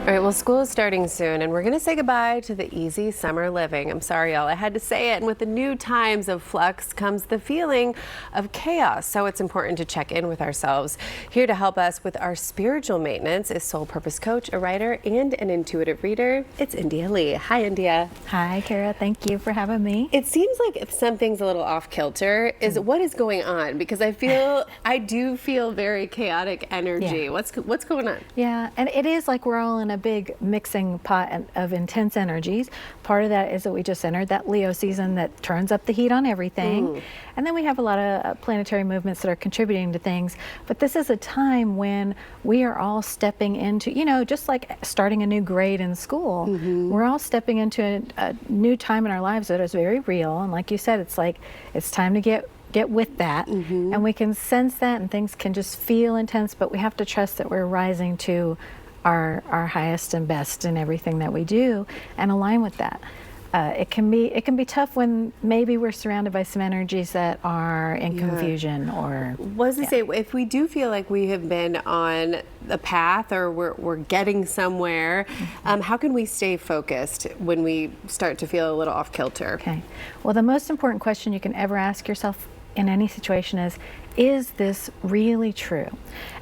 All right, well, school is starting soon, and we're going to say goodbye to the easy summer living. I'm sorry, y'all. I had to say it. And with the new times of flux comes the feeling of chaos. So it's important to check in with ourselves. Here to help us with our spiritual maintenance is soul purpose coach, a writer, and an intuitive reader. It's India Leigh. Hi, India. Hi, Kara. Thank you for having me. It seems like if something's a little off kilter, what is going on? Because I do feel very chaotic energy. Yeah. What's going on? Yeah, and it is like we're all in a big mixing pot of intense energies. Part of that is that we just entered that Leo season that turns up the heat on everything. And then we have a lot of planetary movements that are contributing to things. But this is a time when we are all stepping into, just like starting a new grade in school, we're all stepping into a new time in our lives that is very real. And like you said, it's like it's time to get with that, and we can sense that, and things can just feel intense, but we have to trust that we're rising to our highest and best in everything that we do and align with that. It can be tough when maybe we're surrounded by some energies that are in confusion or. Was to say, if we do feel like we have been on the path or we're getting somewhere, how can we stay focused when we start to feel a little off kilter? Okay. Well, the most important question you can ever ask yourself in any situation is this really true?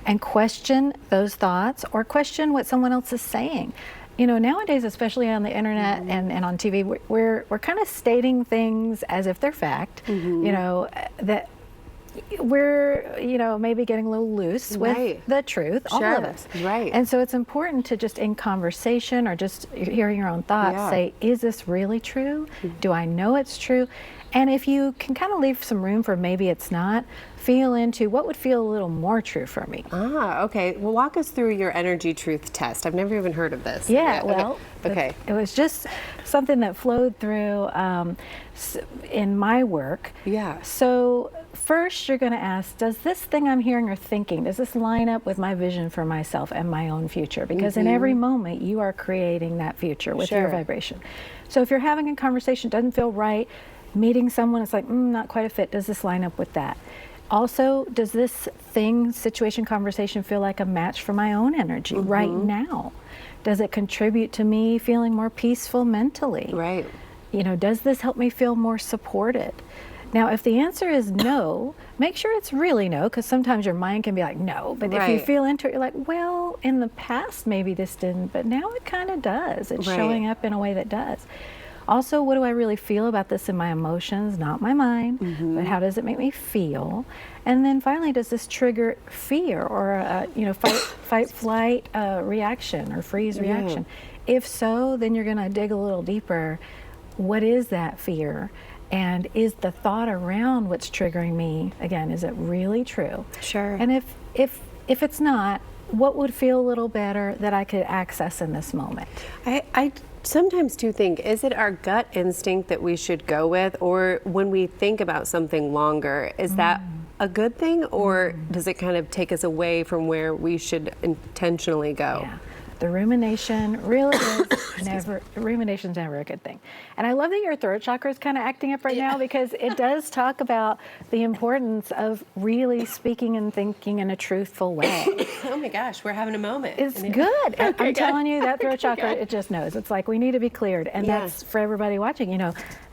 And question those thoughts or question what someone else is saying. Nowadays, especially on the internet and on TV, we're kind of stating things as if they're fact, that we're, maybe getting a little loose with the truth, all of us. Right. And so it's important to just in conversation or just hearing your own thoughts, say, is this really true? Do I know it's true? And if you can kind of leave some room for maybe it's not, feel into what would feel a little more true for me. Okay. Well, walk us through your energy truth test. I've never even heard of this. Yeah, well, okay. It was just something that flowed through in my work. Yeah. So first you're going to ask, does this thing I'm hearing or thinking, does this line up with my vision for myself and my own future? Because in every moment you are creating that future with your vibration. So if you're having a conversation, doesn't feel right, meeting someone, it's like, not quite a fit. Does this line up with that? Also, does this situation, conversation feel like a match for my own energy right now? Does it contribute to me feeling more peaceful mentally? Right. Does this help me feel more supported? Now, if the answer is no, make sure it's really no, because sometimes your mind can be like, no. But if you feel into it, you're like, well, in the past, maybe this didn't, but now it kind of does. It's showing up in a way that does. Also, what do I really feel about this in my emotions, not my mind, but how does it make me feel? And then finally, does this trigger fear or a fight, flight reaction or freeze reaction? If so, then you're going to dig a little deeper. What is that fear? And is the thought around what's triggering me, again, is it really true? Sure. And if it's not, what would feel a little better that I could access in this moment? I sometimes do think, is it our gut instinct that we should go with, or when we think about something longer, is that a good thing, or does it kind of take us away from where we should intentionally go? Yeah. The rumination really is rumination's never a good thing. And I love that your throat chakra is kind of acting up right now, because it does talk about the importance of really speaking and thinking in a truthful way. Oh my gosh, we're having a moment. It's good. I'm telling you, that throat chakra, it just knows. It's like, we need to be cleared. And that's for everybody watching,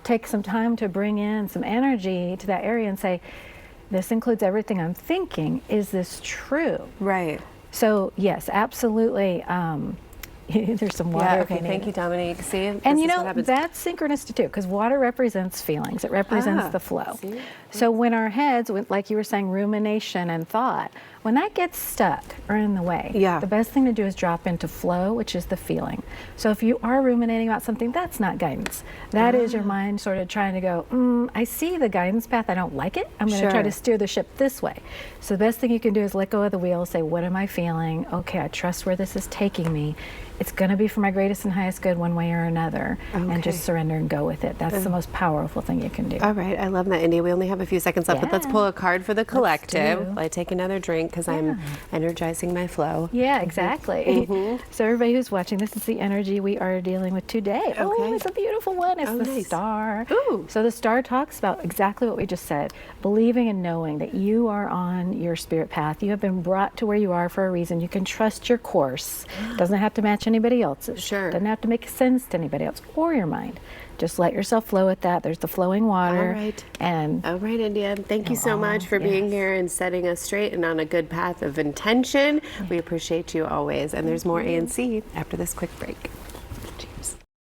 take some time to bring in some energy to that area and say, this includes everything I'm thinking. Is this true? Right. So yes, absolutely. There's some water. Okay, thank you, Dominique. See, and that's synchronicity too, because water represents feelings. It represents the flow. See? So when our heads, like you were saying, rumination and thought, when that gets stuck or in the way, the best thing to do is drop into flow, which is the feeling. So if you are ruminating about something, that's not guidance. That is your mind sort of trying to go, I see the guidance path, I don't like it. I'm going to try to steer the ship this way. So the best thing you can do is let go of the wheel, say, what am I feeling? Okay, I trust where this is taking me. It's going to be for my greatest and highest good one way or another, and just surrender and go with it. That's the most powerful thing you can do. All right, I love that, India. We only have a few seconds left, but let's pull a card for the collective. I take another drink. because I'm energizing my flow. Yeah, exactly. So everybody who's watching, this is the energy we are dealing with today. Oh, Okay. it's a beautiful one. It's the nice. star. Ooh. So the star talks about exactly what we just said, believing and knowing that you are on your spirit path. You have been brought to where you are for a reason. You can trust your course. It doesn't have to match anybody else's. Sure. Doesn't have to make sense to anybody else or your mind. Just let yourself flow with that. There's the flowing water. All right. And All right, India. Thank you so much for being yes. here and setting us straight and on a good path of intention. We appreciate you always. And there's more A&C after this quick break.